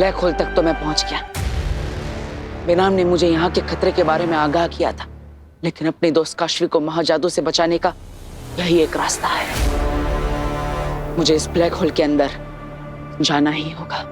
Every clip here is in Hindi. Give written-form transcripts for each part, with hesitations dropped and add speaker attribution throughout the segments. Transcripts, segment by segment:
Speaker 1: ब्लैक होल तक तो मैं पहुंच गया। बेनाम ने मुझे यहाँ के खतरे के बारे में आगाह किया था, लेकिन अपने दोस्त काशवी को महाजादू से बचाने का यही एक रास्ता है। मुझे इस ब्लैक होल के अंदर जाना ही होगा।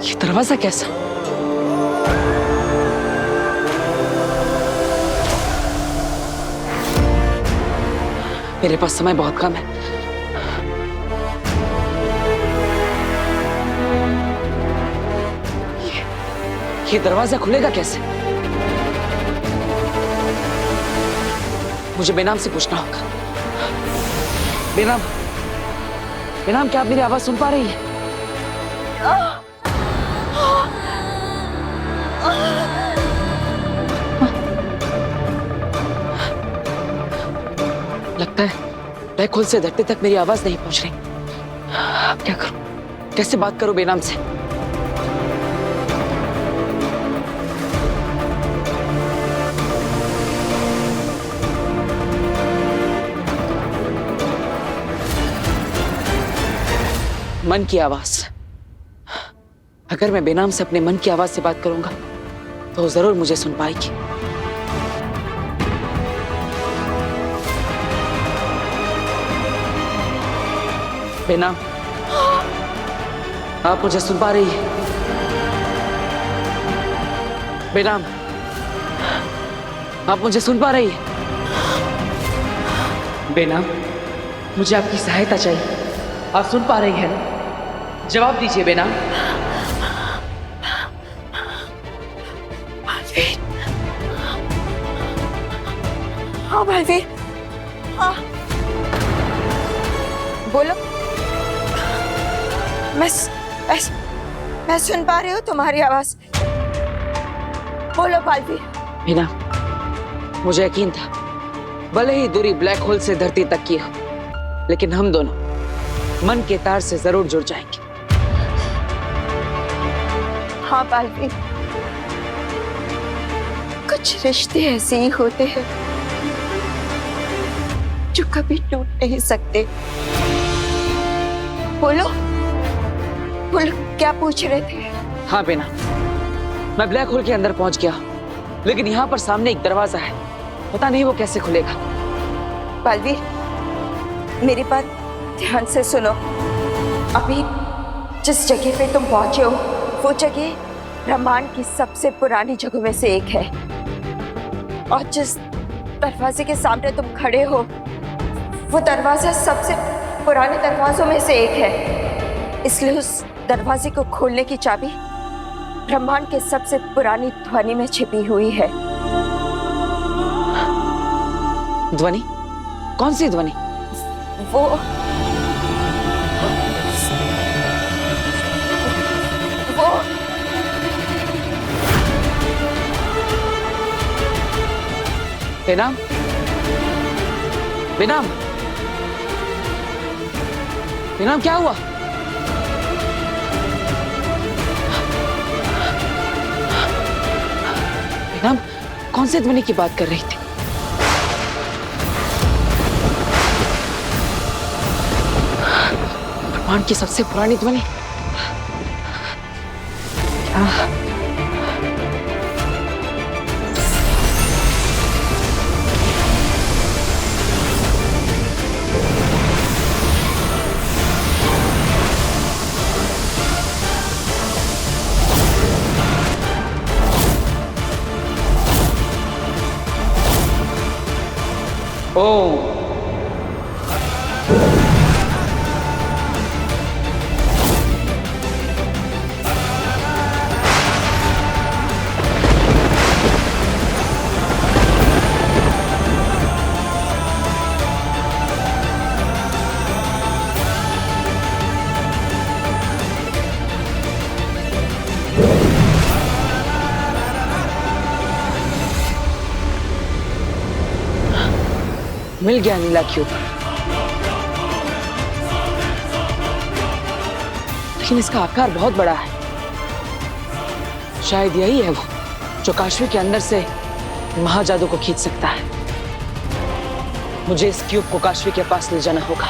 Speaker 1: ये दरवाजा कैसा? मेरे पास समय बहुत कम है। ये दरवाजा खुलेगा कैसे? मुझे बेनाम से पूछना होगा। बेनाम, बेनाम, क्या आप मेरी आवाज सुन पा रही हैं? लगता है ब्लैक होल से धरती तक मेरी आवाज नहीं पहुंच रही। अब क्या करूं? कैसे बात करूं बेनाम से? मन की आवाज। अगर मैं बेनाम से अपने मन की आवाज से बात करूंगा तो जरूर मुझे सुन पाएगी। बेनाम, आप मुझे सुन पा रही हैं? बेनाम, आप मुझे सुन पा रही हैं? बेनाम, मुझे आपकी सहायता चाहिए। आप सुन पा रही हैं ना? जवाब दीजिए बेनाम।
Speaker 2: हाँ बलवीर, हाँ बोलो। मैं सुन पा रही हूँ तुम्हारी आवाज। बोलो बलवीर।
Speaker 1: मीना, मुझे यकीन था भले ही दूरी ब्लैक होल से धरती तक की हो, लेकिन हम दोनों मन के तार से जरूर जुड़ जाएंगे।
Speaker 2: हाँ बलवीर, कुछ रिश्ते ऐसे ही होते हैं जो कभी टूट नहीं सकते। बोलो बोलो, क्या पूछ रहे थे?
Speaker 1: हाँ बेना, मैं ब्लैक होल के अंदर पहुंच गया, लेकिन यहाँ पर सामने एक दरवाजा है। पता नहीं वो कैसे खुलेगा।
Speaker 2: बलवीर, मेरी बात ध्यान से सुनो। अभी जिस जगह पे तुम पहुंचे हो वो जगह ब्रह्मांड की सबसे पुरानी जगहों में से एक है, और जिस दरवाजे के सामने तुम खड़े हो वो दरवाजा सबसे पुराने दरवाजों में से एक है। इसलिए उस दरवाजे को खोलने की चाबी ब्रह्मांड के सबसे पुरानी ध्वनि में छिपी हुई है।
Speaker 1: ध्वनि? कौन सी ध्वनि?
Speaker 2: वो
Speaker 1: बेनाम, बेनाम, बेनाम, क्या हुआ? बेनाम, कौन से ध्वनि की बात कर रही थी? ब्रह्मांड की सबसे पुरानी ध्वनि? क्या? ओम। मिल गया नीला क्यूब, लेकिन इसका आकार बहुत बड़ा है। शायद यही है वो जो काशवी के अंदर से महाजादू को खींच सकता है। मुझे इस क्यूब को काशवी के पास ले जाना होगा।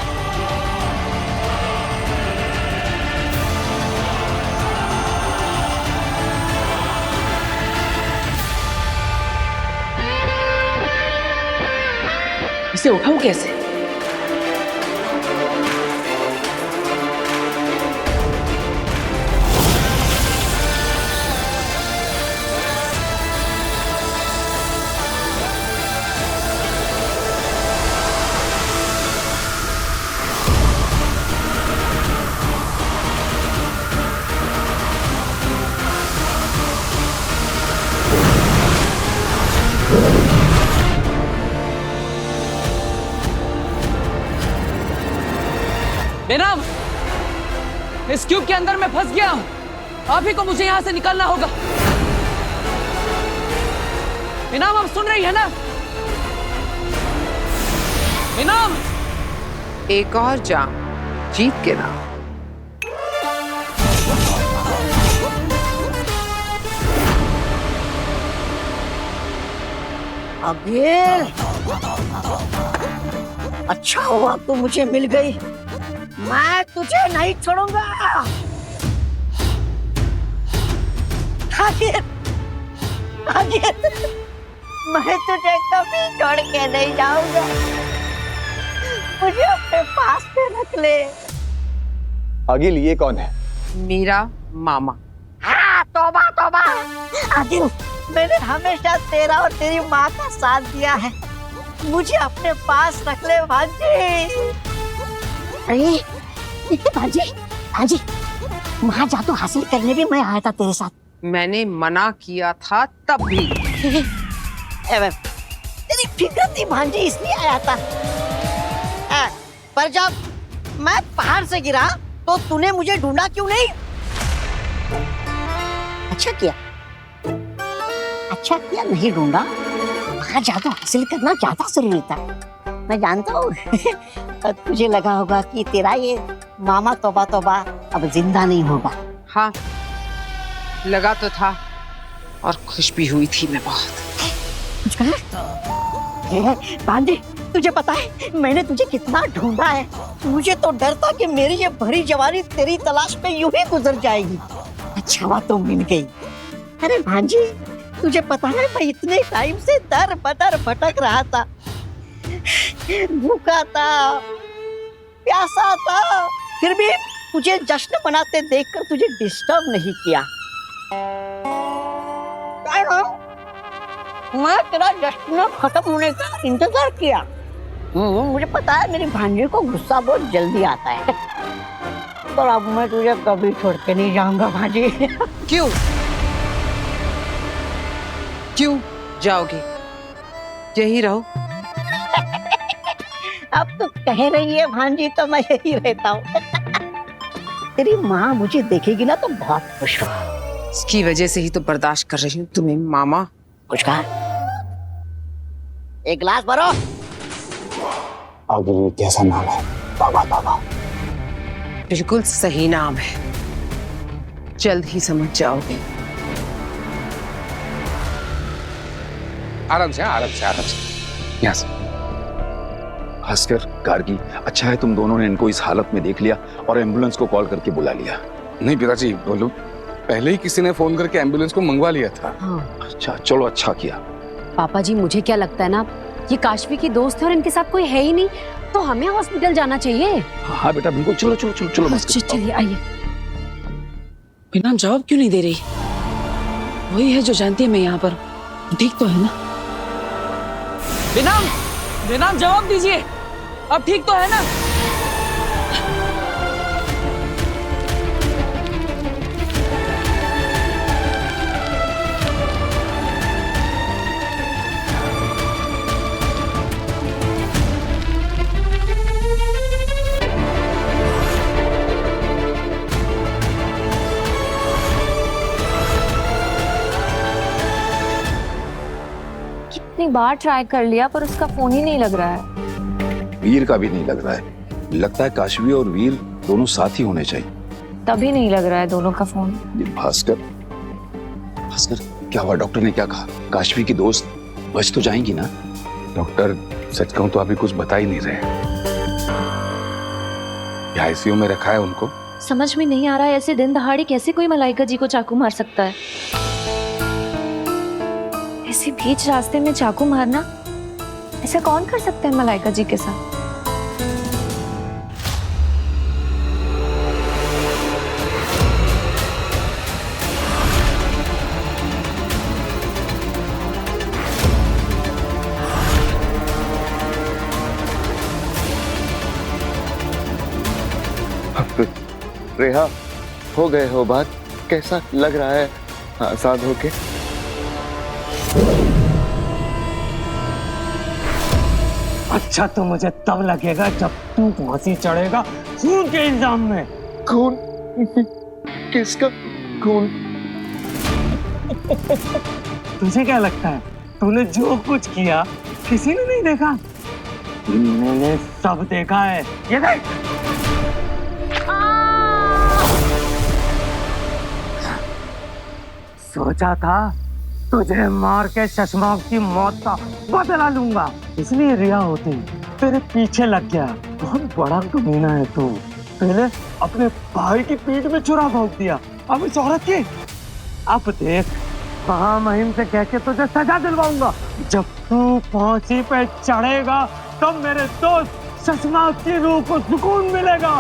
Speaker 1: इसे उठाऊं कैसे? बेनाम, इस क्यूब के अंदर मैं फंस गया हूं। आप ही को मुझे यहां से निकलना होगा। बेनाम, आप सुन रही है ना? बेनाम,
Speaker 3: एक और जाम जीत के नाम।
Speaker 4: अबे अच्छा हुआ तू मुझे मिल गई, मैं तुझे नहीं छोड़ूंगा। आगे, आगे, मैं तुझे कभी छोड़ के नहीं जाऊंगा। मुझे अपने पास में रख ले।
Speaker 5: आगिल, ये कौन है?
Speaker 3: मेरा मामा।
Speaker 4: हाँ, तौबा तौबा। आगिल, मैंने हमेशा तेरा और तेरी माँ का साथ दिया है। मुझे अपने पास रख ले भांजी। अरे भांजी, भांजी, महाजादू हासिल करने भी मैं आया था तेरे साथ।
Speaker 3: मैंने मना किया था तब भी।
Speaker 4: तेरी फिक्र थी भांजी, इसलिए आया था। पर जब मैं पहाड़ से गिरा तो तूने मुझे ढूंढा क्यों नहीं? अच्छा किया, अच्छा किया नहीं ढूंढा। महाजादू हासिल करना ज्यादा जरूरी था। मैं जानता हूँ तुझे लगा होगा कि तेरा ये मामा तौबा तौबा अब जिंदा नहीं होगा।
Speaker 3: हाँ, लगा तो था और खुश भी हुई थी मैं बहुत।
Speaker 4: कुछ कहा? बांधे, तुझे पता है मैंने तुझे कितना ढूंढा है। मुझे तो डर था कि मेरी ये भरी जवानी तेरी तलाश में यूं ही गुजर जाएगी। अच्छा हुआ तुम मिल गई। अरे भांजी, तुझे पता है मैं इतने टाइम से दर बदर भटक रहा था, भूखा था, प्यासा था, फिर भी तुझे जश्न मनाते देखकर तुझे डिस्टर्ब नहीं किया। मैं तेरा जश्न खत्म होने का इंतजार किया। मुझे पता है मेरी भांजी को गुस्सा बहुत जल्दी आता है, पर अब मैं तुझे कभी छोड़ के नहीं जाऊंगा भांजी।
Speaker 3: क्यों? क्यों जाओगे? यही रहो।
Speaker 4: अब तो कह रही है भांजी तो मैं यही रहता हूँ। तेरी माँ मुझे देखेगी ना तो बहुत खुश होगी।
Speaker 3: इसकी वजह से ही तो बर्दाश्त कर रही हूँ तुम्हें मामा।
Speaker 4: कुछ कहा? एक गिलास भरो।
Speaker 5: आगिल, ये कैसा नाम है? बाबा बाबा।
Speaker 3: बिल्कुल सही नाम है, जल्द ही समझ जाओगे।
Speaker 6: आराम से, आराम से, आराम से। यहाँ से। भास्कर, गार्गी, अच्छा है तुम दोनों ने इनको इस हालत में देख लिया और एम्बुलेंस को कॉल करके बुला लिया।
Speaker 7: नहीं पिताजी, बोलो, पहले ही किसी ने फोन करके एम्बुलेंस को मंगवा लिया था।
Speaker 8: हाँ।
Speaker 6: अच्छा, चलो अच्छा किया।
Speaker 8: पापा जी, मुझे क्या लगता है ना, ये काशवी की दोस्त है और इनके साथ कोई है ही नहीं, तो हमें हॉस्पिटल जाना चाहिए।
Speaker 6: हाँ बेटा, बिल्कुल, चलो चलो चलो चलो।
Speaker 8: चलिए आइए।
Speaker 1: बेनाम जवाब क्यों नहीं दे रही? वही है जो जानती है मैं यहाँ पर। ठीक तो है ना? बेनाम, बेनाम जवाब दीजिए, अब ठीक तो है ना?
Speaker 9: कितनी बार ट्राई कर लिया पर उसका फोन ही नहीं लग रहा है।
Speaker 6: वीर का भी नहीं लग रहा है। लगता है काशवी और वीर दोनों साथ ही होने चाहिए।
Speaker 9: तभी नहीं लग रहा है दोनों का फोन।
Speaker 6: ये भास्कर, भास्कर क्या हुआ? डॉक्टर ने क्या कहा? काशवी की दोस्त बच तो जाएंगी ना?
Speaker 7: डॉक्टर सच कहूं तो अभी कुछ बता ही नहीं रहे। आईसीयू में रखा है उनको।
Speaker 9: समझ में नहीं आ रहा है ऐसे दिन दहाड़े कैसे कोई मलाइका जी को चाकू मार सकता है। ऐसे बीच रास्ते में चाकू मारना, ऐसा कौन कर सकता है मलाइका जी के साथ?
Speaker 10: रेहा, हो गए हो बात? कैसा लग रहा है आजाद होके?
Speaker 11: अच्छा तो मुझे तब लगेगा जब तू फांसी चढ़ेगा खून के इल्जाम में।
Speaker 10: खून? किसका खून?
Speaker 11: तुझे क्या लगता है तूने जो कुछ किया किसी ने नहीं देखा? मैंने सब देखा है। ये देख। सोचा था तुझे मार के शशमाक की मौत का बदला लूंगा, इसलिए रिया होती तेरे पीछे लग गया। बहुत बड़ा कमीना है तू। पहले अपने भाई की पीठ में छुरा भोंक दिया, अब इस औरत की। अब देख महामहिम से कह के तुझे सजा दिलवाऊंगा। जब तू फांसी पे चढ़ेगा तब मेरे दोस्त शशमाक की रूह को सुकून मिलेगा।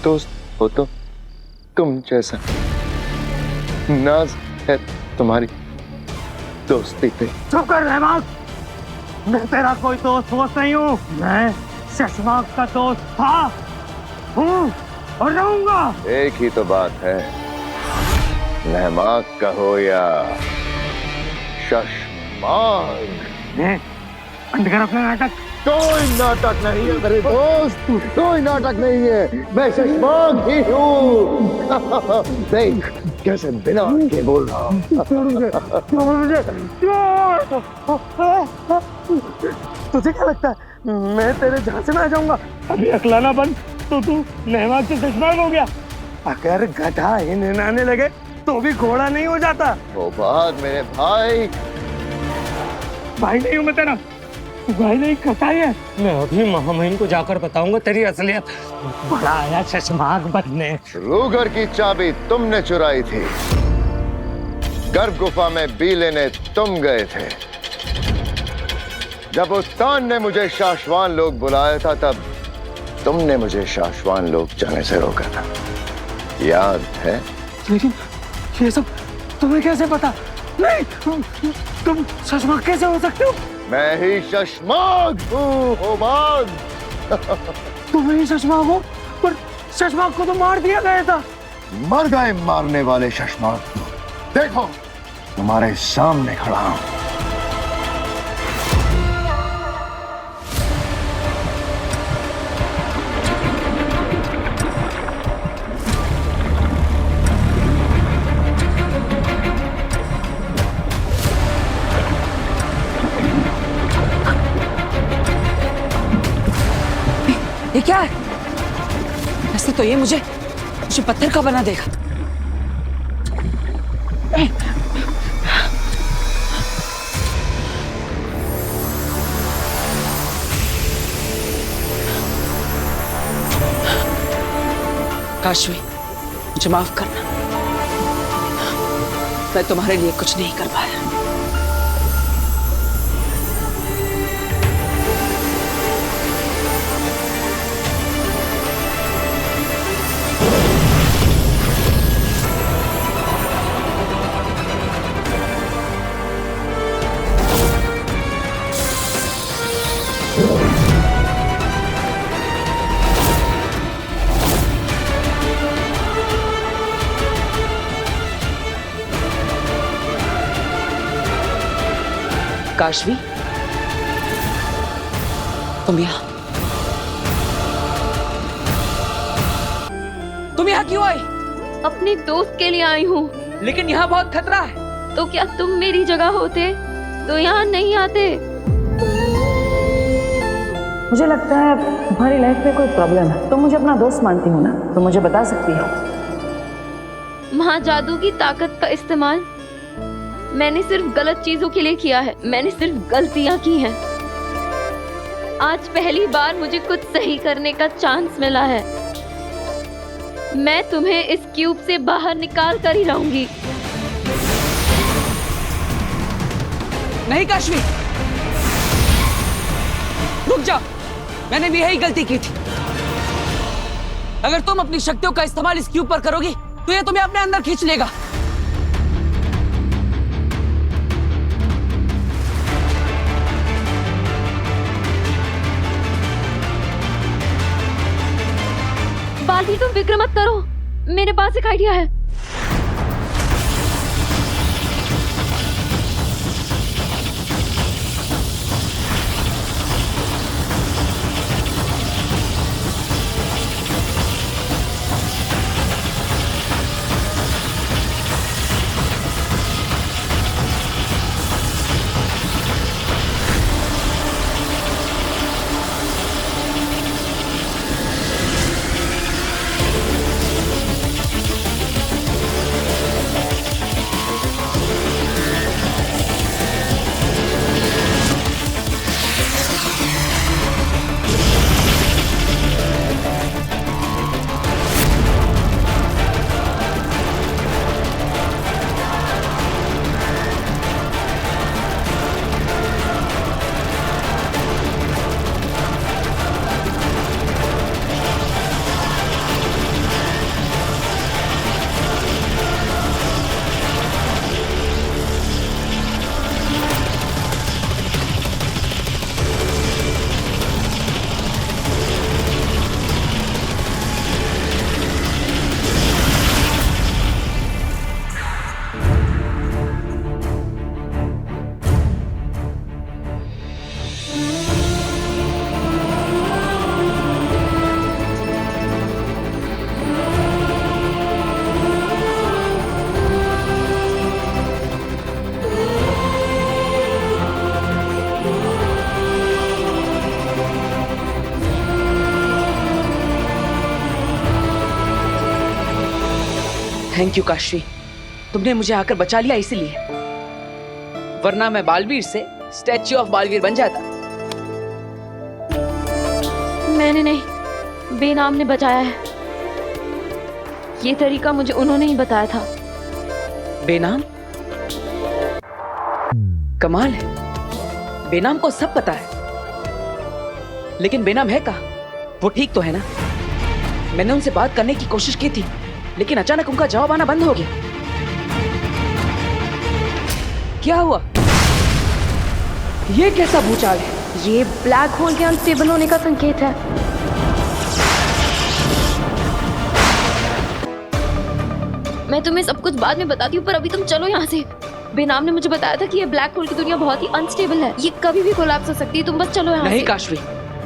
Speaker 10: दोस्त हो तो तुम जैसा नाज है तुम्हारी दोस्ती पे।
Speaker 11: चुप कर रहमान, मैं तेरा कोई दोस्त वोस्त नहीं हूँ। मैं शशमाक का दोस्त था, हूँ और रहूंगा।
Speaker 10: एक ही तो बात है, रहमाक कहो या शशमाक।
Speaker 11: अंधकार अपना नाटक।
Speaker 10: कोई नाटक नहीं है मेरे दोस्त, कोई नाटक नहीं है। मैं शशमाक ही हूँ। देख कैसे बिना के बोल रहा हूँ।
Speaker 11: तुझे क्या लगता है मैं तेरे झांसे में आ जाऊंगा? अभी अकलाना बंद तो तू रहमान से शशमाक हो गया। अगर गधा ही निनाने लगे तो भी घोड़ा नहीं हो जाता।
Speaker 10: वो बात मेरे भाई।
Speaker 11: भाई नहीं हूँ मैं तेरा, भाई नहीं कसाई है। मैं अभी महामहिम को जाकर बताऊंगा तेरी असलियत। बड़ा आया शशमाक बनने।
Speaker 10: रूगर की चाबी तुमने चुराई थी, गर्भ गुफा में बी लेने तुम गए थे। जब उत्तान ने मुझे शाश्वान लोग बुलाया था तब तुमने मुझे शाश्वान लोग जाने से रोका था, याद है?
Speaker 11: लेकिन ये सब तुम्हें कैसे पता? नहीं, तुम शशमाक कैसे हो सकते हो?
Speaker 10: मैं ही शशमाक हूँ, होबाग।
Speaker 11: तुम ही शशमाक हो, पर शशमाक को तो मार दिया गया था।
Speaker 10: मर गए मारने वाले शशमाक को। देखो तुम्हारे सामने खड़ा हूँ।
Speaker 1: ये क्या है? वैसे तो ये मुझे पत्थर का बना देगा। काशवी, मुझे माफ करना, मैं तुम्हारे लिए कुछ नहीं कर पाया। काशवी, तुम यहाँ क्यों आई?
Speaker 9: अपने दोस्त के लिए आई हूँ।
Speaker 1: लेकिन यहाँ बहुत खतरा है।
Speaker 9: तो क्या तुम मेरी जगह होते तो यहाँ नहीं आते?
Speaker 12: मुझे लगता है तुम्हारी लाइफ में कोई प्रॉब्लम है। तुम मुझे अपना दोस्त मानती हो ना, तो मुझे बता सकती हो।
Speaker 9: महाजादू की ताकत का इस्तेमाल मैंने सिर्फ गलत चीजों के लिए किया है। मैंने सिर्फ गलतियां की हैं। आज पहली बार मुझे कुछ सही करने का चांस मिला है। मैं तुम्हें इस क्यूब से बाहर निकाल कर ही रहूंगी।
Speaker 1: नहीं काशवी, रुक जाओ। मैंने भी यही गलती की थी। अगर तुम अपनी शक्तियों का इस्तेमाल इस क्यूब पर करोगी तो ये तुम्हें अपने अंदर खींच लेगा।
Speaker 9: बालवीर, तुम फिक्र मत करो, मेरे पास एक आइडिया है।
Speaker 1: थैंक यू काशवी, तुमने मुझे आकर बचा लिया इसीलिए, वरना मैं बालवीर से स्टैच्यू ऑफ बालवीर बन जाता।
Speaker 9: मैंने नहीं, बेनाम ने बचाया है। ये तरीका मुझे उन्होंने ही बताया था।
Speaker 1: बेनाम? कमाल है, बेनाम को सब पता है। लेकिन बेनाम है कहाँ? वो ठीक तो है ना? मैंने उनसे बात करने की कोशिश की थी, लेकिन अचानक उनका जवाब आना बंद हो गया। क्या हुआ? ये कैसा भूचाल है?
Speaker 9: ये ब्लैक होल के अनस्टेबल होने का संकेत है। मैं तुम्हें सब कुछ बाद में बताती हूँ, पर अभी तुम चलो यहाँ से। बेनाम ने मुझे बताया था कि ये ब्लैक होल की दुनिया बहुत ही अनस्टेबल है। ये कभी भी कोलैप्स हो सकती है। तुम बस चलो यहाँ से।
Speaker 1: नहीं काशवी,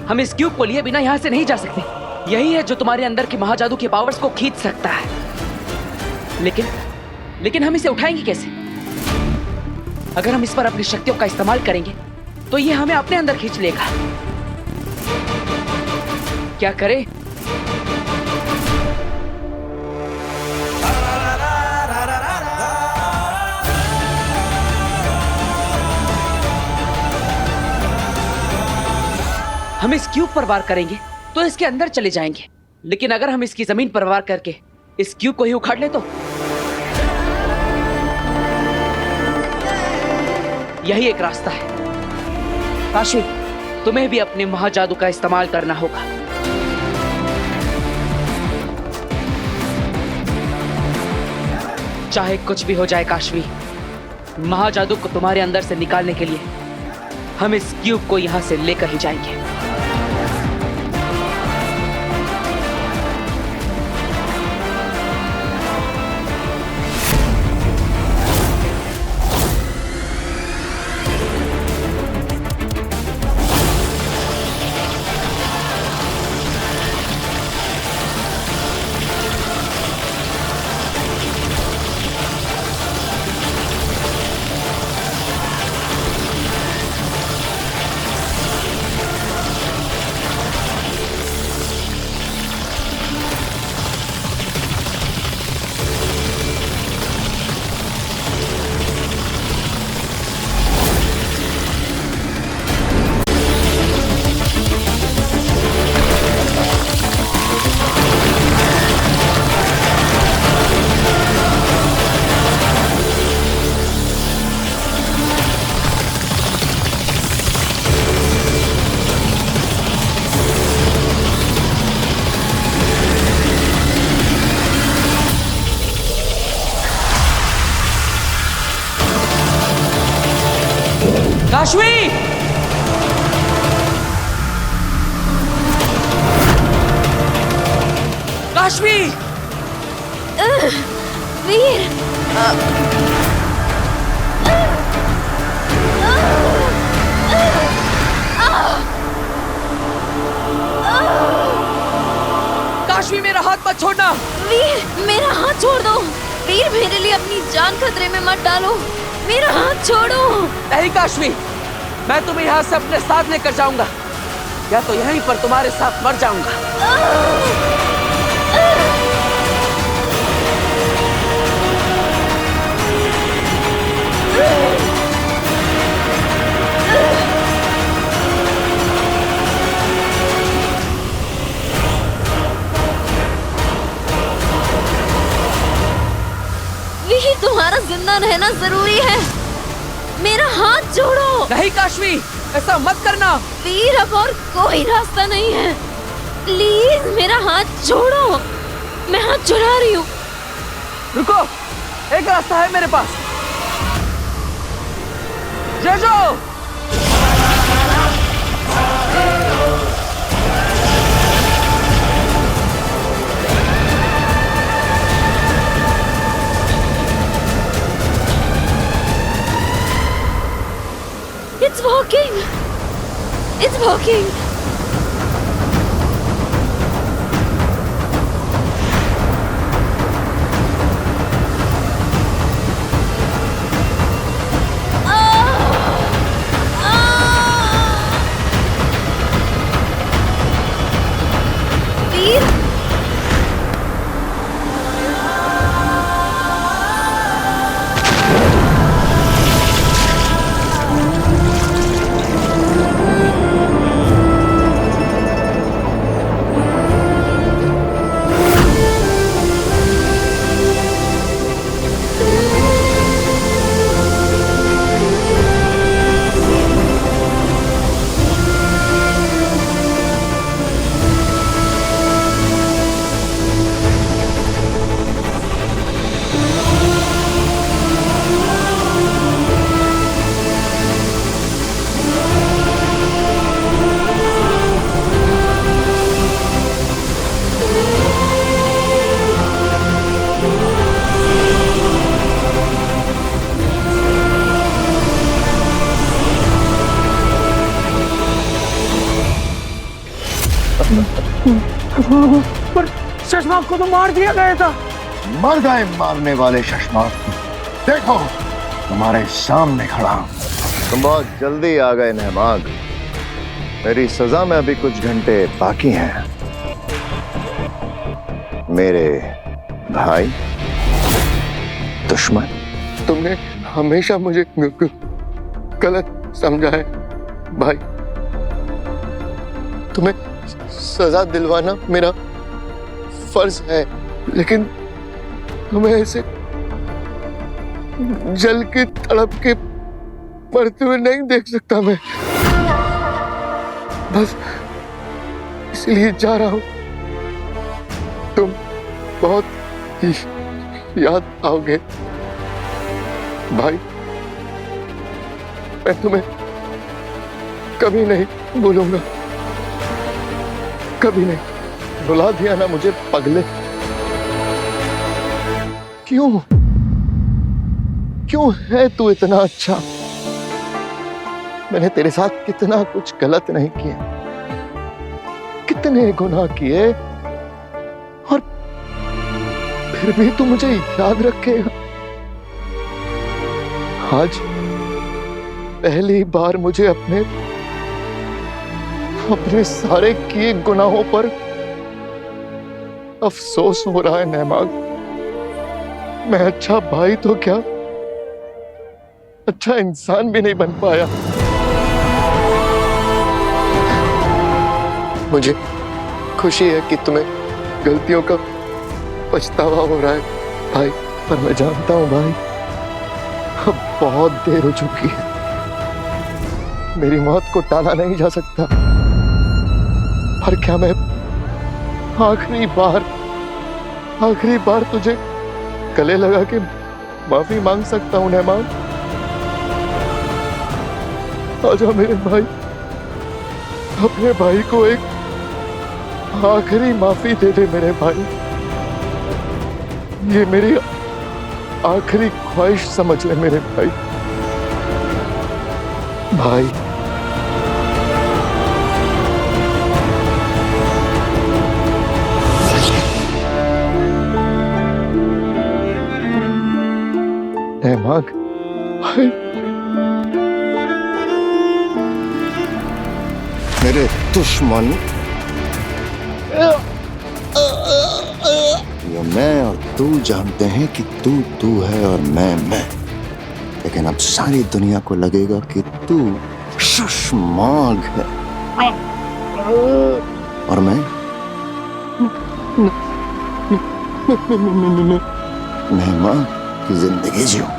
Speaker 1: हम इस क्यूब को लिए बिना यहाँ से नहीं जा सकते। यही है जो तुम्हारे अंदर के महाजादू के पावर्स को खींच सकता है। लेकिन हम इसे उठाएंगे कैसे? अगर हम इस पर अपनी शक्तियों का इस्तेमाल करेंगे तो ये हमें अपने अंदर खींच लेगा। क्या करें? हम इस क्यूब पर वार करेंगे तो इसके अंदर चले जाएंगे, लेकिन अगर हम इसकी जमीन पर वार करके इस क्यूब को ही उखाड़ ले तो यही एक रास्ता है। काशी, तुम्हें भी अपने महाजादू का इस्तेमाल करना होगा। चाहे कुछ भी हो जाए काशवी, महाजादू को तुम्हारे अंदर से निकालने के लिए हम इस क्यूब को यहां से लेकर ही जाएंगे। काशवी! काशवी!
Speaker 9: वीर!
Speaker 1: काशवी, मेरा हाथ मत छोड़ना!
Speaker 9: वीर, मेरा हाथ छोड़ दो! वीर, मेरे लिए अपनी जान खतरे में मत डालो! मेरा हाथ छोड़ो!
Speaker 1: नहीं काशवी, मैं तुम्हें यहाँ से अपने साथ लेकर जाऊंगा, या तो यहीं पर तुम्हारे साथ मर जाऊंगा।
Speaker 9: वीर, तुम्हारा जिंदा रहना जरूरी है। मेरा हाथ छोड़ो!
Speaker 1: नहीं काशवी, ऐसा मत करना।
Speaker 9: वीर, अब और कोई रास्ता नहीं है। प्लीज मेरा हाथ छोड़ो। मैं हाथ छुड़ा रही हूँ।
Speaker 1: रुको, एक रास्ता है मेरे पास। जेजो!
Speaker 9: It's working. It's working. Veer,
Speaker 11: पर शशमाक को तो मार दिया गया था।
Speaker 10: मर गए मारने वाले शशमाक। देखो, तुम्हारे सामने खड़ा हूं। तुम बहुत जल्दी आ गए नहमाग। मेरी सजा में अभी कुछ घंटे बाकी हैं। मेरे भाई दुश्मन,
Speaker 13: तुमने हमेशा मुझे गलत समझा है भाई। तुम्हें सजा दिलवाना मेरा फर्ज है, लेकिन तुम्हें ऐसे जल की तड़प के मरते हुए नहीं देख सकता मैं। बस इसलिए जा रहा हूं। तुम बहुत याद आओगे भाई। मैं तुम्हें कभी नहीं भूलूंगा, कभी नहीं। बुला दिया ना मुझे पगले। क्यों क्यों है तू इतना अच्छा? मैंने तेरे साथ कितना कुछ गलत नहीं किया, कितने गुनाह किए, और फिर भी तू मुझे याद रखेगा। आज पहली बार मुझे अपने सारे किए गुनाहों पर अफसोस हो रहा है नहमाग। मैं अच्छा भाई तो क्या, अच्छा इंसान भी नहीं बन पाया। मुझे खुशी है कि तुम्हें गलतियों का पछतावा हो रहा है भाई, पर मैं जानता हूं भाई, अब बहुत देर हो चुकी है। मेरी मौत को टाला नहीं जा सकता। पर क्या मैं आखिरी बार तुझे गले लगा के माफी मांग सकता हूं नहमान? आजा मेरे भाई, अपने भाई को एक आखिरी माफी दे दे मेरे भाई। ये मेरी आखिरी ख्वाहिश समझ ले मेरे भाई। भाई नेहमाग, भाई मेरे दुश्मन ये मैं और तू जानते हैं कि तू है और मैं, लेकिन अब सारी दुनिया को लगेगा कि तू शशमाग है और मैं नेहमाग की जिंदगी जीऊंगा।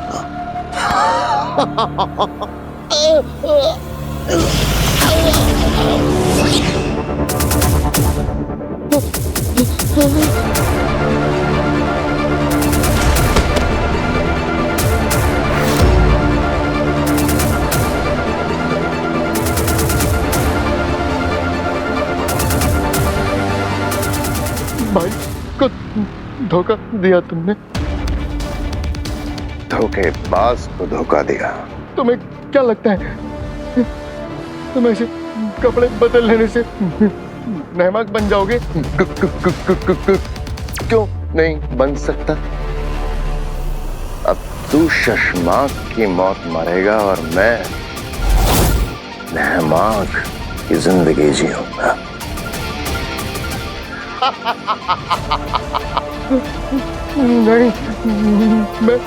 Speaker 13: भाई को धोखा दिया तुमने, धोखेबाज को धोखा दिया। तुम्हें क्या लगता है तुम ऐसे कपड़े बदल लेने से नेहमाग बन जाओगे? क्यों नहीं बन सकता? अब तू शशमाग की मौत मरेगा और मैं नेहमाग की जिंदगी जीऊंगा। नहीं, मैं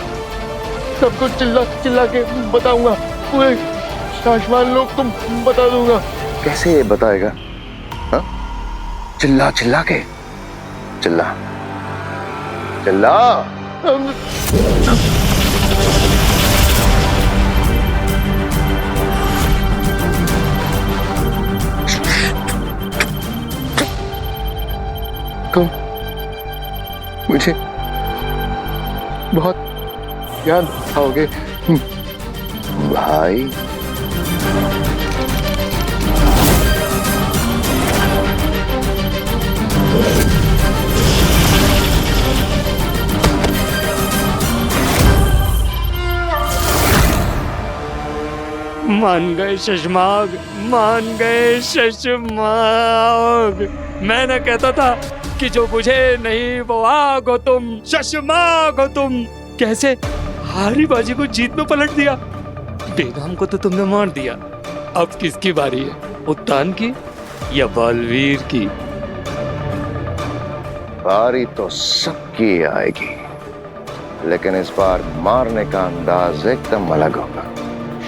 Speaker 13: सबको चिल्ला चिल्ला के बताऊंगा, पूरे शाशमान लोग तुम बता दूंगा। कैसे ये बताएगा? हाँ? चिल्ला चिल्ला के, चिल्ला चिल्ला। तुम मुझे बहुत याद आओगे भाई।
Speaker 11: मान गए शशमाग, मान गए शशमाग। मैं ना कहता था कि जो बुझे नहीं वो आग हो तुम, शशमाग हो तुम। कैसे हारी बाजी को जीत में पलट दिया। बेगम को तो तुमने मार दिया, अब किसकी बारी है? उत्तान की या बालवीर की?
Speaker 13: बारी तो सबकी आएगी, लेकिन इस बार मारने का अंदाज एकदम अलग होगा।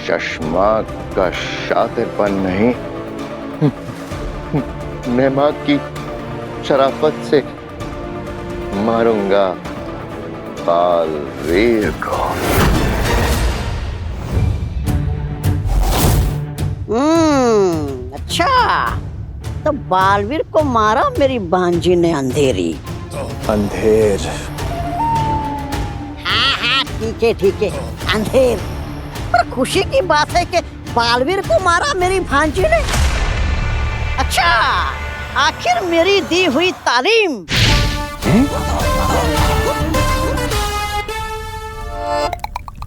Speaker 13: शशमाग का शातिरपन नहीं, नेहमाग की शराफत से मारूंगा बालवीर को।
Speaker 4: अच्छा, तो बालवीर को मारा मेरी भांजी ने अंधेरी।
Speaker 5: अंधेर?
Speaker 4: हाँ, ठीक है, अंधेर। पर खुशी की बात है कि बालवीर को मारा मेरी भांजी ने। अच्छा, आखिर मेरी दी हुई तालीम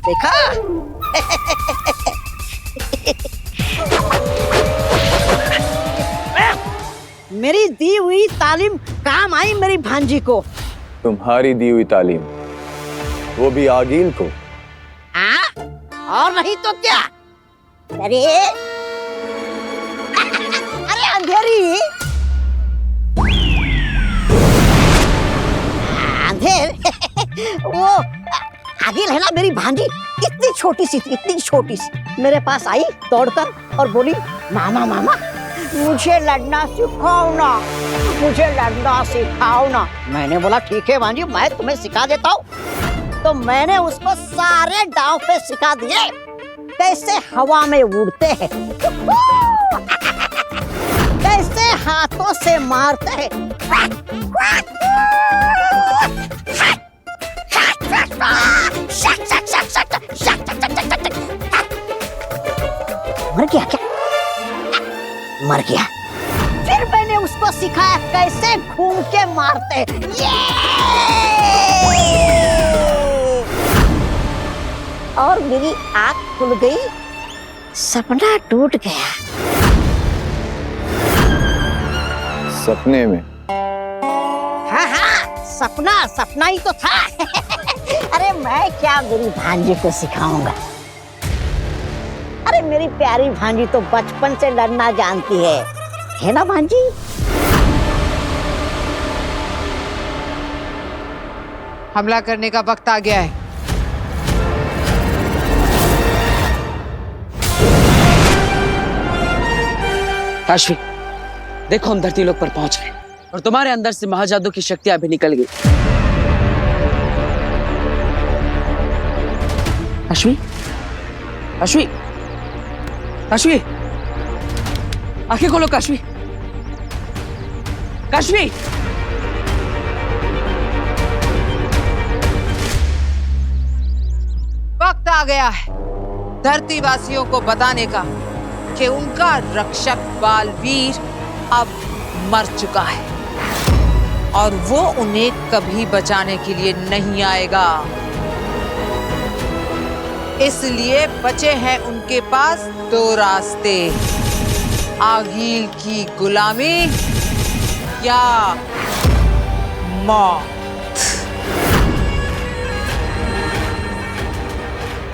Speaker 4: देखा? मेरी दी हुई तालीम काम आई मेरी भांजी को।
Speaker 5: तुम्हारी दी हुई तालीम, वो भी आगील को?
Speaker 4: हाँ, और नहीं तो क्या? अरे अंधेरी, अंधेर वो आगिल है ना मेरी भांजी, इतनी छोटी सी थी, इतनी छोटी सी, मेरे पास आई दौड़कर और बोली, मामा मामा मुझे लड़ना सिखाओ ना, मुझे लड़ना सिखाओ ना। मैंने बोला ठीक है भांजी, मैं तुम्हें सिखा देता हूँ। तो मैंने उसको सारे दांव पे सिखा दिए, कैसे हवा में उड़ते हैं, कैसे हाथों से मारते हैं, मर गया क्या? मर गया। फिर मैंने उसको सिखाया कैसे घूम के मारते। और मेरी आंख खुल गई, सपना टूट गया।
Speaker 5: सपने में?
Speaker 4: हाँ हाँ, सपना सपना ही तो था। अरे मैं क्या मेरी भांजी को सिखाऊंगा? अरे मेरी प्यारी भांजी तो बचपन से लड़ना जानती है ना भांजी?
Speaker 3: हमला करने का वक्त आ गया है।
Speaker 1: काशवी, देखो हम धरती लोक पर पहुंच गए और तुम्हारे अंदर से महाजादू की शक्तियां भी निकल गई। काशवी, काशवी, काशवी, आंखें खोलो काशवी, काशवी।
Speaker 3: वक्त आ गया है धरती वासियों को बताने का कि उनका रक्षक बालवीर अब मर चुका है और वो उन्हें कभी बचाने के लिए नहीं आएगा। इसलिए बचे हैं उनके पास दो रास्ते, आगील की गुलामी या मौत।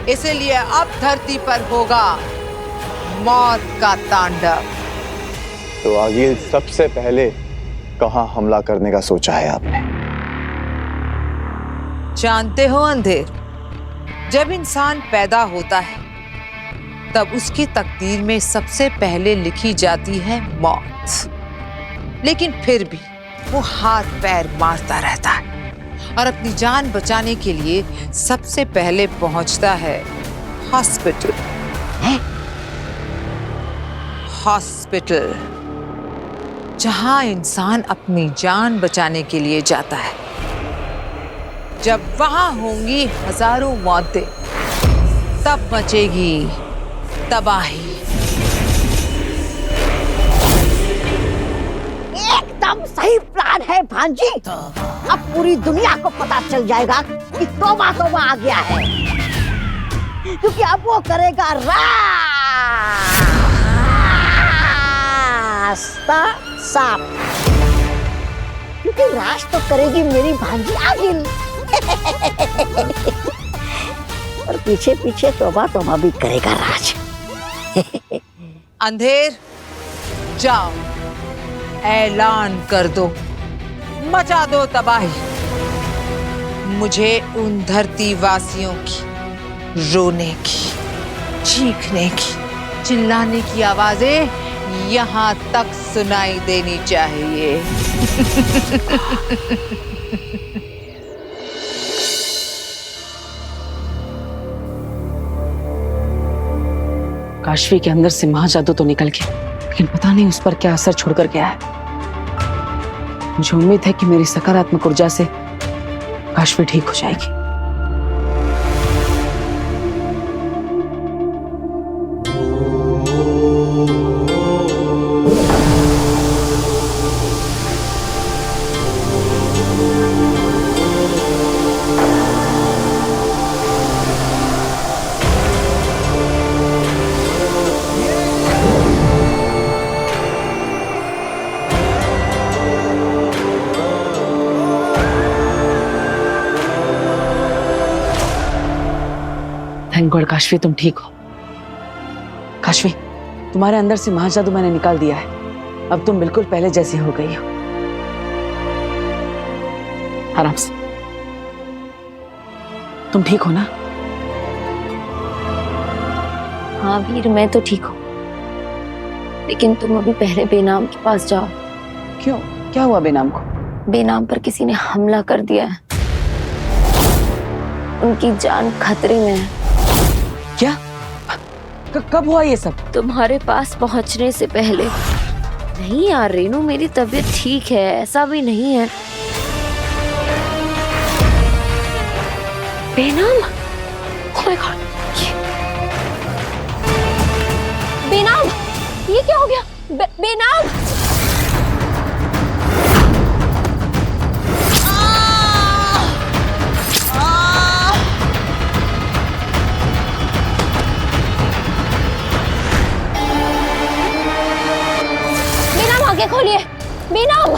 Speaker 3: इसलिए अब धरती पर होगा मौत का तांडव।
Speaker 5: तो आगे सबसे पहले कहाँ हमला करने का सोचा है आपने?
Speaker 3: जानते हो अंधेर, जब इंसान पैदा होता है तब उसकी तकदीर में सबसे पहले लिखी जाती है मौत। लेकिन फिर भी वो हाथ पैर मारता रहता है और अपनी जान बचाने के लिए सबसे पहले पहुंचता है हॉस्पिटल। हॉस्पिटल, जहां इंसान अपनी जान बचाने के लिए जाता है। जब वहां होंगी हजारों मौतें, तब मचेगी तबाही।
Speaker 4: एकदम सही प्लान है भांजी। अब पूरी दुनिया को पता चल जाएगा कि तौबा तौबा आ गया है, क्योंकि अब वो करेगा रास्ता साफ, क्योंकि राज तो करेगी मेरी भांजी आगिल। और पीछे पीछे तौबा तौबा भी करेगा राज।
Speaker 3: अंधेर, जाओ ऐलान कर दो, मचा दो तबाही। मुझे उन धरती वासियों की रोने की, चीखने की, चिल्लाने की आवाजें यहाँ तक सुनाई देनी चाहिए।
Speaker 1: काशवी के अंदर से महाजादू तो निकल गया, लेकिन पता नहीं उस पर क्या असर छोड़कर गया है। मुझे उम्मीद है कि मेरी सकारात्मक ऊर्जा से काशवी ठीक हो जाएगी। थैंक गॉड काशवी, तुम ठीक हो। काशवी, तुम्हारे अंदर से महाजादू मैंने निकाल दिया है। अब तुम बिल्कुल पहले जैसी हो गई हो। आराम से। तुम ठीक हो ना?
Speaker 9: हाँ वीर, मैं तो ठीक हूँ, लेकिन तुम अभी पहले बेनाम के पास जाओ।
Speaker 1: क्यों? क्या हुआ बेनाम को?
Speaker 9: बेनाम पर किसी ने हमला कर दिया है, उनकी जान खतरे में है।
Speaker 1: क्या? कब हुआ ये सब?
Speaker 9: तुम्हारे पास पहुंचने से पहले। नहीं यार रेनू, मेरी तबीयत ठीक है, ऐसा भी नहीं है। बेनाम? Oh my God, ये क्या हो गया? बेनाम! बेनाम आगे खोलिए। बेनाम!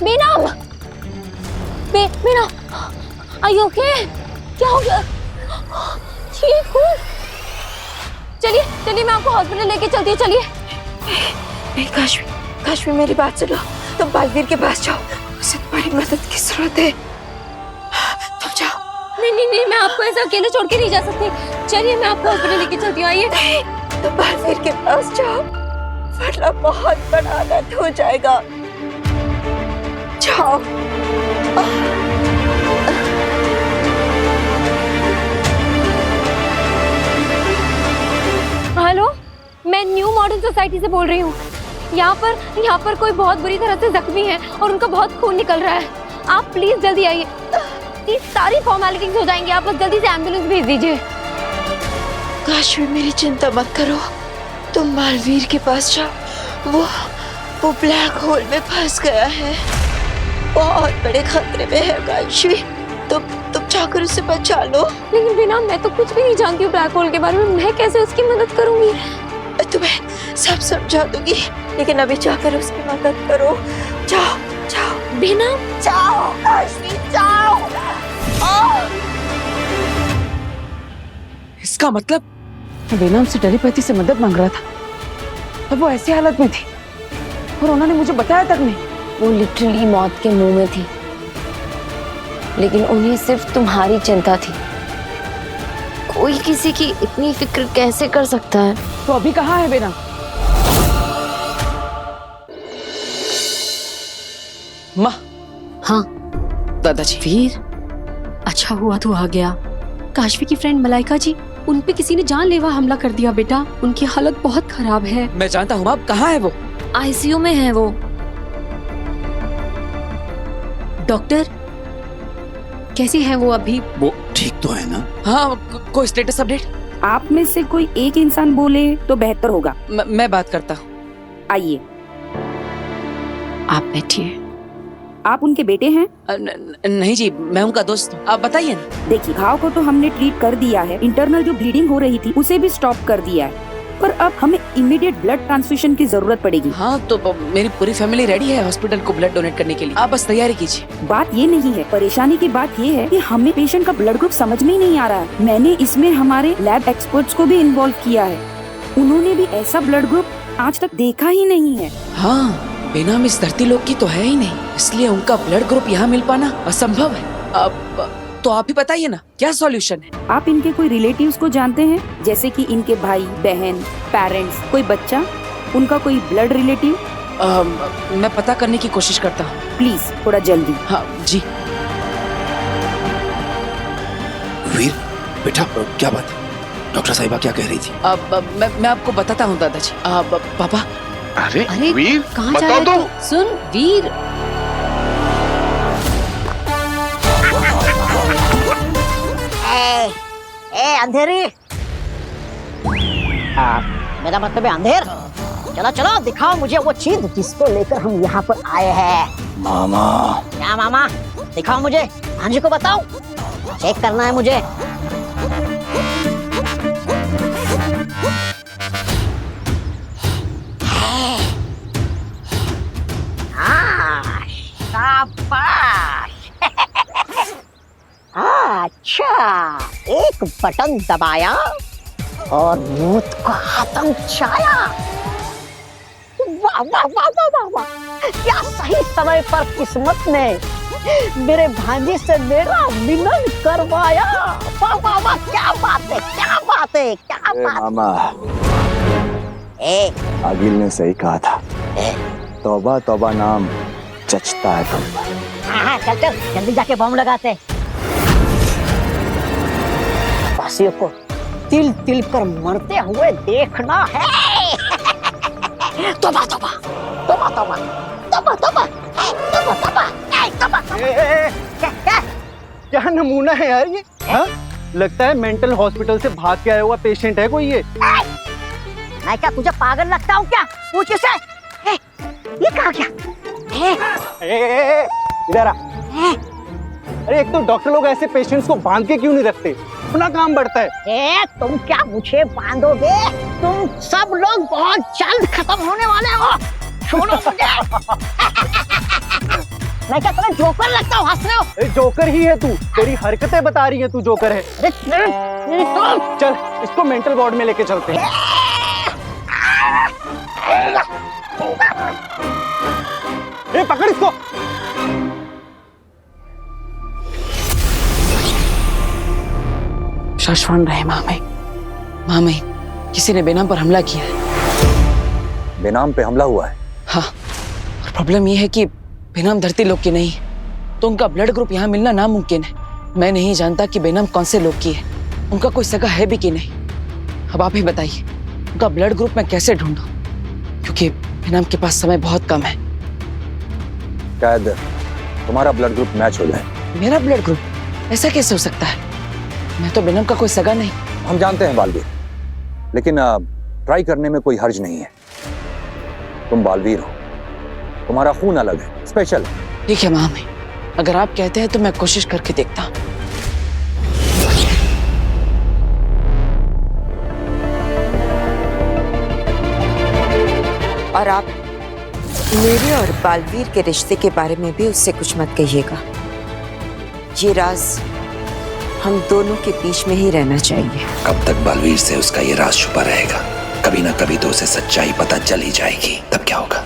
Speaker 9: बेनाम! बेनाम! Are you okay? क्या हो गया? ठीक हूँ। चलिए चलिए, मैं आपको हॉस्पिटल लेके चलती हूँ। चलिए।
Speaker 2: नहीं काशवी मेरी बात सुनो। तुम बालवीर के पास जाओ, उसे तुम्हारी मदद की जरूरत है। तुम जाओ।
Speaker 9: नहीं, मैं आपको ऐसा अकेले छोड़ के नहीं जा सकती। चलिए, मैं आपको हॉस्पिटल लेके चलती हूँ। आइए।
Speaker 2: नहीं, तुम बालवीर के पास जाओ, वरना बहुत बड़ा अनर्थ हो जाएगा। जाओ।
Speaker 9: हेलो, मैं न्यू मॉडर्न सोसाइटी से बोल रही हूँ। यहाँ पर कोई बहुत बुरी तरह से जख्मी है और उनका बहुत खून निकल रहा है। आप प्लीज जल्दी आइए। ये सारी फॉर्मेलिटीज हो जाएंगी, आप बस जल्दी से एम्बुलेंस भेज दीजिए।
Speaker 2: काशवी मेरी चिंता मत करो, तुम बालवीर के पास जाओ। वो ब्लैक होल में फंस गया है, बहुत बड़े खतरे में है काशवी। तुम जाकर उसे बचा लो।
Speaker 9: लेकिन बिना, मैं तो कुछ भी नहीं जानती हूँ ब्लैक होल के बारे में। मैं कैसे उसकी मदद करूंगी?
Speaker 2: तुम्हें सब समझा दूंगी, लेकिन अभी जाकर उसकी मदद करो। जाओ
Speaker 9: बिना,
Speaker 2: जाओ काशवी, जाओ।
Speaker 1: इसका मतलब बेनाम से टेलीपैथी से मदद मांग रहा था, तब वो ऐसी हालत में थी और उन्होंने मुझे बताया तक नहीं।
Speaker 9: वो लिटरली मौत के मुंह में थी, लेकिन उन्हें सिर्फ तुम्हारी चिंता थी। कोई किसी की इतनी फिक्र कैसे कर सकता है?
Speaker 1: तो अभी कहाँ है बेनाम? माँ।
Speaker 8: हाँ
Speaker 1: दादाजी।
Speaker 8: वीर, अच्छा हुआ तू आ गया। काशवी की फ्रेंड मलाइका जी, उन पे किसी ने जानलेवा हमला कर दिया बेटा। उनकी हालत बहुत खराब है।
Speaker 1: मैं जानता हूँ, अब कहाँ है वो?
Speaker 8: आईसीयू में है वो। डॉक्टर, कैसी है वो अभी?
Speaker 6: वो ठीक तो है ना?
Speaker 1: हाँ, कोई स्टेटस अपडेट?
Speaker 12: आप में से कोई एक इंसान बोले तो बेहतर होगा।
Speaker 1: मैं बात करता हूँ।
Speaker 12: आइए।
Speaker 8: आप बैठिए।
Speaker 12: आप उनके बेटे हैं?
Speaker 1: नहीं जी, मैं उनका दोस्त हूँ। आप बताइए ना।
Speaker 12: देखिए, घाव को तो हमने ट्रीट कर दिया है, इंटरनल जो ब्लीडिंग हो रही थी उसे भी स्टॉप कर दिया है, पर अब हमें इमीडिएट ब्लड ट्रांसफ्यूजन की जरूरत पड़ेगी।
Speaker 1: हाँ, तो मेरी पूरी फैमिली रेडी है हॉस्पिटल को ब्लड डोनेट करने के लिए। आप बस तैयारी कीजिए।
Speaker 12: बात ये नहीं है, परेशानी की बात ये है कि हमें पेशेंट का ब्लड ग्रुप समझ में ही नहीं आ रहा है। मैंने इसमें हमारे लैब एक्सपर्ट्स को भी इन्वॉल्व किया है, उन्होंने भी ऐसा ब्लड ग्रुप आज तक देखा ही नहीं है।
Speaker 1: हाँ, बेनाम इस धरती लोक की तो है ही नहीं, इसलिए उनका ब्लड ग्रुप यहाँ मिल पाना असंभव है। अब तो आप ही बताइए ना, क्या सॉल्यूशन है?
Speaker 12: आप इनके कोई रिलेटिव्स को जानते हैं, जैसे कि इनके भाई बहन, पेरेंट्स, कोई बच्चा, उनका कोई ब्लड रिलेटिव?
Speaker 1: मैं पता करने की कोशिश करता हूँ।
Speaker 12: प्लीज थोड़ा जल्दी।
Speaker 1: हाँ जी।
Speaker 6: वीर बेटा, क्या बात है? डॉक्टर साहिबा क्या कह रही थी?
Speaker 1: मैं आपको बताता हूँ दादाजी। पापा।
Speaker 6: अरे वीर,
Speaker 8: कहाँ जा
Speaker 6: बता
Speaker 8: रहे
Speaker 6: दो।
Speaker 8: हो? सुन वीर,
Speaker 4: ए अंधेरी, मेरा मतलब है अंधेर। चलो चलो, दिखाओ मुझे वो चीज जिसको लेकर हम यहाँ पर आए हैं।
Speaker 6: मामा।
Speaker 4: क्या मामा? दिखाओ मुझे, भांजी को बताओ, चेक करना है मुझे। शाबाश। अच्छा, एक बटन दबाया और मूत को खत्म छाया। वाह वाह वाह वाह वाह वाह, क्या सही समय पर किस्मत ने मेरे भांजी से मेरा मिलन करवाया। वाह वाह वाह, क्या बात है, क्या बात है, क्या बात।
Speaker 5: मामा, आगिल ने सही कहा था, तौबा तौबा नाम जचता है तुम पर।
Speaker 4: हाँ, चल चल जल्दी जाके बम लगाते। वासियों को तिल तिल कर मरते हुए देखना है। तौबा तौबा तौबा तौबा तौबा तौबा तौबा तौबा तौबा।
Speaker 11: क्या नमूना है यार ये? हाँ? लगता है मेंटल हॉस्पिटल से भाग के आया हुआ पेशेंट है कोई ये।
Speaker 4: मैं क्या तुझे पागल लगता हूँ क्या? पूछ इसे। ये कहाँ गया?
Speaker 11: इधर आ। अरे एक तो डॉक्टर लोग ऐसे पेशेंट्स को बांध के क्यों नहीं रखते? अपना काम बढ़ता है।
Speaker 4: तुम क्या मुझे बांधोगे? तुम सब लोग बहुत जल्द खत्म होने वाले हो। छोड़ो मुझे। मैं क्या तुम्हें जोकर लगता हूँ? हंस रहे हो?
Speaker 11: जोकर ही है तू, तेरी हरकतें बता रही है तू जोकर है। चल इसको मेंटल वार्ड में लेके चलते हैं। पकड़ इसको।
Speaker 1: शशवान रहे मामे, किसी ने बेनाम पर हमला किया है।
Speaker 6: बेनाम पे हमला हुआ है?
Speaker 1: हाँ, और प्रॉब्लम यह है कि बेनाम धरती लोग की नहीं, तो उनका ब्लड ग्रुप यहाँ मिलना नामुमकिन है। मैं नहीं जानता कि बेनाम कौन से लोग की है, उनका कोई सगा है भी कि नहीं। अब आप ही बताइए, उनका ब्लड ग्रुप मैं कैसे ढूंढूं? क्योंकि बेनाम के पास समय बहुत कम है।
Speaker 6: शायद तुम्हारा ब्लड ग्रुप मैच हो जाए।
Speaker 1: मेरा ब्लड ग्रुप? ऐसा कैसे हो सकता है? मैं तो बेनाम का कोई सगा नहीं।
Speaker 6: हम जानते हैं बालवीर, लेकिन ट्राई करने में कोई हर्ज नहीं है। तुम बालवीर हो, तुम्हारा खून अलग है, स्पेशल है।
Speaker 1: ठीक है मामे, अगर आप कहते हैं तो मैं कोशिश करके देखता हूँ।
Speaker 2: और आप मेरे और बालवीर के रिश्ते के बारे में भी उससे कुछ मत कहिएगा। ये राज हम दोनों के बीच में ही रहना चाहिए।
Speaker 14: कब तक बालवीर से उसका ये राज छुपा रहेगा? कभी ना कभी तो उसे सच्चाई पता चल ही जाएगी, तब क्या होगा?